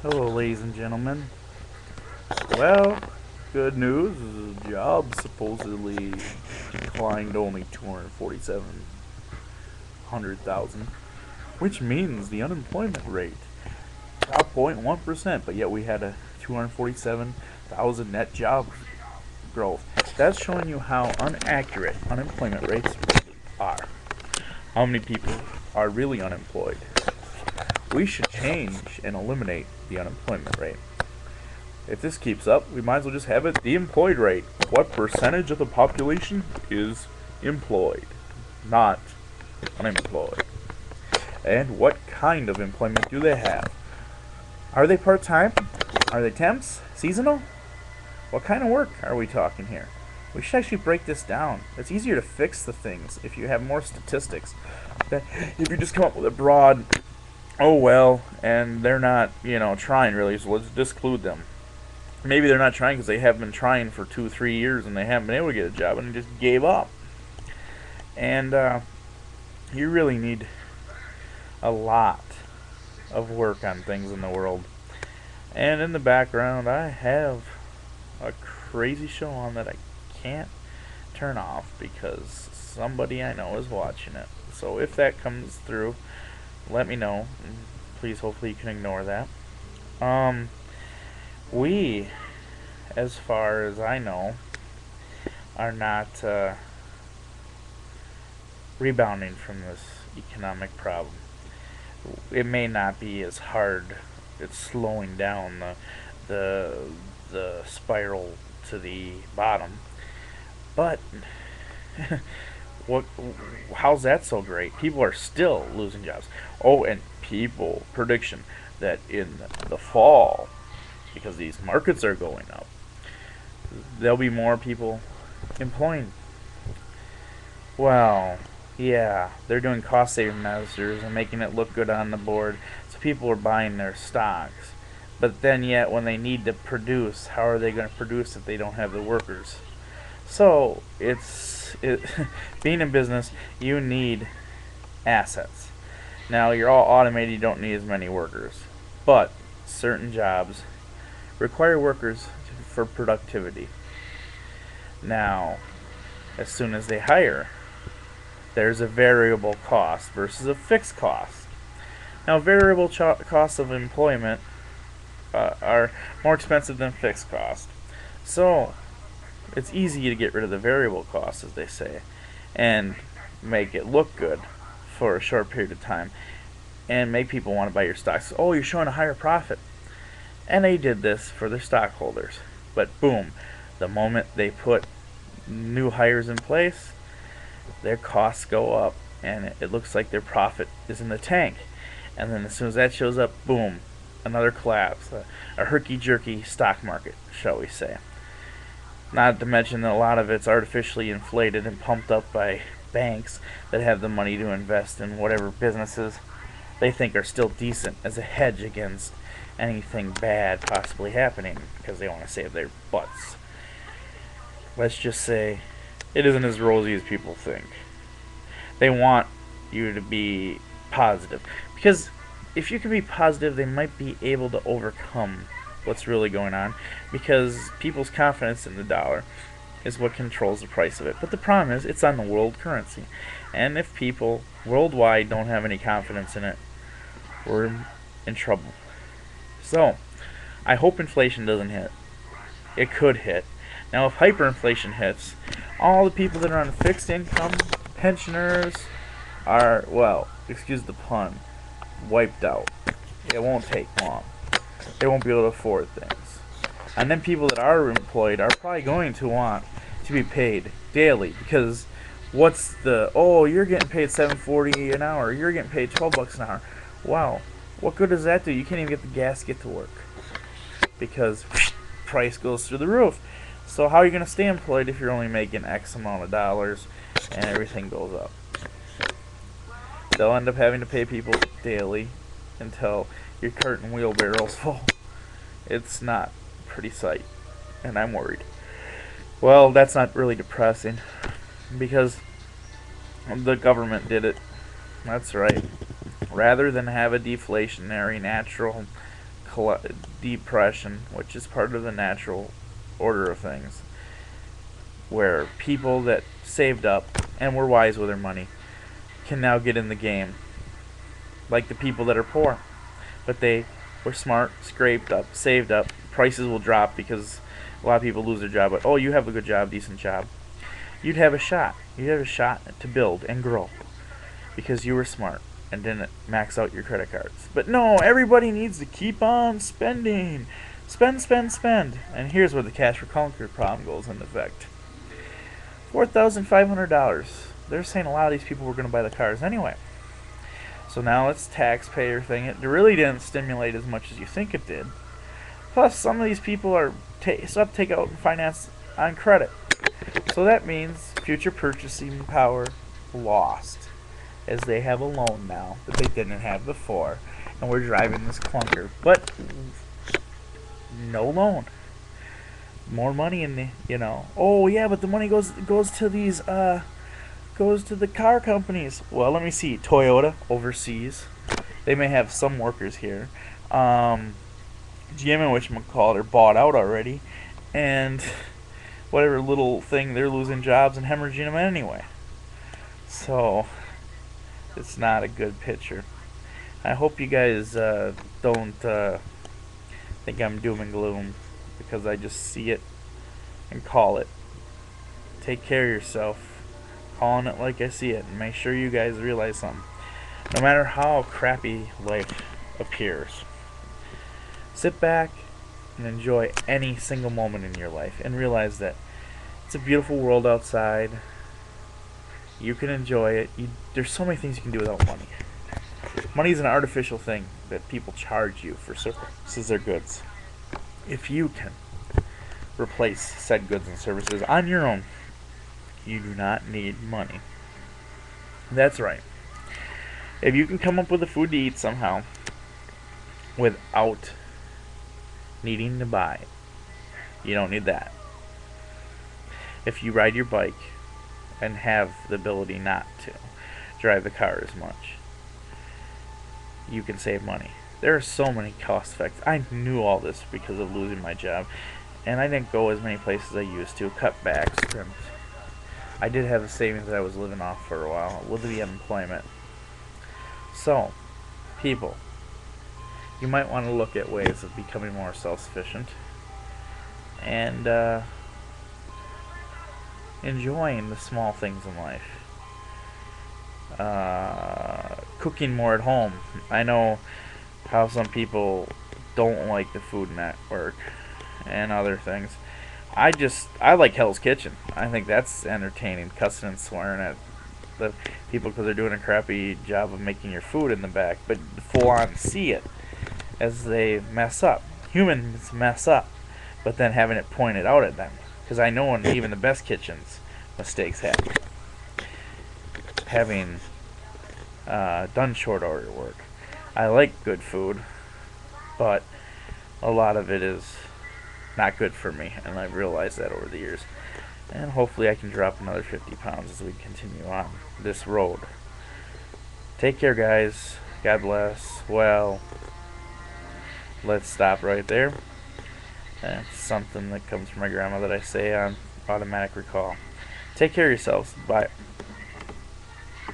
Hello, ladies and gentlemen. Well, good news is the job supposedly declined to only 247,000, which means the unemployment rate dropped 0.1%, but yet we had a 247,000 net job growth. That's showing you how inaccurate unemployment rates really are. How many people are really unemployed? We should change and eliminate the unemployment rate. If this keeps up, we might as well just have it the employed rate. What percentage of the population is employed, not unemployed? And what kind of employment do they have? Are they part-time? Are they temps? Seasonal? What kind of work are we talking here? We should actually break this down. It's easier to fix the things if you have more statistics. That if you just come up with a broad, oh well, and they're not, trying really, so let's disclude them. Maybe they're not trying because they have been trying for 2-3 years and they haven't been able to get a job and they just gave up. And you really need a lot of work on things in the world. And in the background, I have a crazy show on that I can't turn off because somebody I know is watching it. So if that comes through, let me know. Please, hopefully you can ignore that. We, as far as I know, are not rebounding from this economic problem. It may not be as hard. It's slowing down the the spiral to the bottom, but what? How's that so great? People are still losing jobs. Oh, and people prediction that in the fall, because these markets are going up, there'll be more people employing. Well, yeah, they're doing cost saving measures and making it look good on the board, so people are buying their stocks. But then, yet, when they need to produce, how are they going to produce if they don't have the workers? So being in business, you need assets. Now, you're all automated, you don't need as many workers, but certain jobs require workers for productivity. Now, as soon as they hire, there's a variable cost versus a fixed cost. Now, variable costs of employment are more expensive than fixed cost. So, it's easy to get rid of the variable costs, as they say, and make it look good for a short period of time and make people want to buy your stocks. Oh, you're showing a higher profit. And they did this for their stockholders. But boom, the moment they put new hires in place, their costs go up and it looks like their profit is in the tank. And then as soon as that shows up, boom, another collapse, a herky-jerky stock market, shall we say. Not to mention that a lot of it's artificially inflated and pumped up by banks that have the money to invest in whatever businesses they think are still decent as a hedge against anything bad possibly happening because they want to save their butts. Let's just say it isn't as rosy as people think. They want you to be positive because if you can be positive, they might be able to overcome what's really going on because people's confidence in the dollar is what controls the price of it. But the problem is it's on the world currency. And if people worldwide don't have any confidence in it, we're in trouble. So, I hope inflation doesn't hit. It could hit. Now, if hyperinflation hits, all the people that are on fixed income, pensioners, are, well, excuse the pun, wiped out. It won't take long. They won't be able to afford things. And then people that are employed are probably going to want to be paid daily because what's the, oh, you're getting paid $7.40 an hour, you're getting paid $12 an hour. Wow, what good does that do? You can't even get the gas to get to work because price goes through the roof. So how are you going to stay employed if you're only making X amount of dollars and everything goes up? They'll end up having to pay people daily until your cart and wheelbarrow's full. It's not a pretty sight, and I'm worried. Well, that's not really depressing because the government did it. That's right. Rather than have a deflationary natural depression, which is part of the natural order of things, where people that saved up and were wise with their money can now get in the game, like the people that are poor. But they were smart, scraped up, saved up. Prices will drop because a lot of people lose their job. But, oh, you have a good job, decent job. You'd have a shot. You'd have a shot to build and grow because you were smart and didn't max out your credit cards. But no, everybody needs to keep on spending. Spend, spend, spend. And here's where the cash for clunker problem goes into effect. $4,500. They're saying a lot of these people were going to buy the cars anyway. So now it's taxpayer thing. It really didn't stimulate as much as you think it did. Plus, some of these people are take out and finance on credit. So that means future purchasing power lost, as they have a loan now that they didn't have before, and we're driving this clunker. But no loan, more money in the Oh yeah, but the money goes to these goes to the car companies. Well, let me see. Toyota overseas, they may have some workers here. GM and whatchamacallit are bought out already, and whatever little thing, they're losing jobs and hemorrhaging them anyway. So it's not a good picture. I hope you guys don't think I'm doom and gloom, because I just see it and call it. Take care of yourself. Calling it like I see it, and make sure you guys realize something. No matter how crappy life appears, sit back and enjoy any single moment in your life, and realize that it's a beautiful world outside. You can enjoy it. There's so many things you can do without money. Money is an artificial thing that people charge you for services or goods. If you can replace said goods and services on your own, you do not need money. That's right. If you can come up with the food to eat somehow without needing to buy it, you don't need that. If you ride your bike and have the ability not to drive the car as much, you can save money. There are so many cost effects. I knew all this because of losing my job, and I didn't go as many places as I used to, cut back, scrimped. I did have a savings that I was living off for a while with the unemployment. So, people, you might want to look at ways of becoming more self-sufficient and enjoying the small things in life. Cooking more at home. I know how some people don't like the Food Network and other things. I like Hell's Kitchen. I think that's entertaining, cussing and swearing at the people because they're doing a crappy job of making your food in the back, but full on see it as they mess up. Humans mess up, but then having it pointed out at them, because I know in even the best kitchens, mistakes happen. Having done short order work, I like good food, but a lot of it is not good for me, and I've realized that over the years. And hopefully I can drop another 50 pounds as we continue on this road. Take care, guys. God bless. Well, let's stop right there. That's something that comes from my grandma that I say on automatic recall. Take care of yourselves. Bye.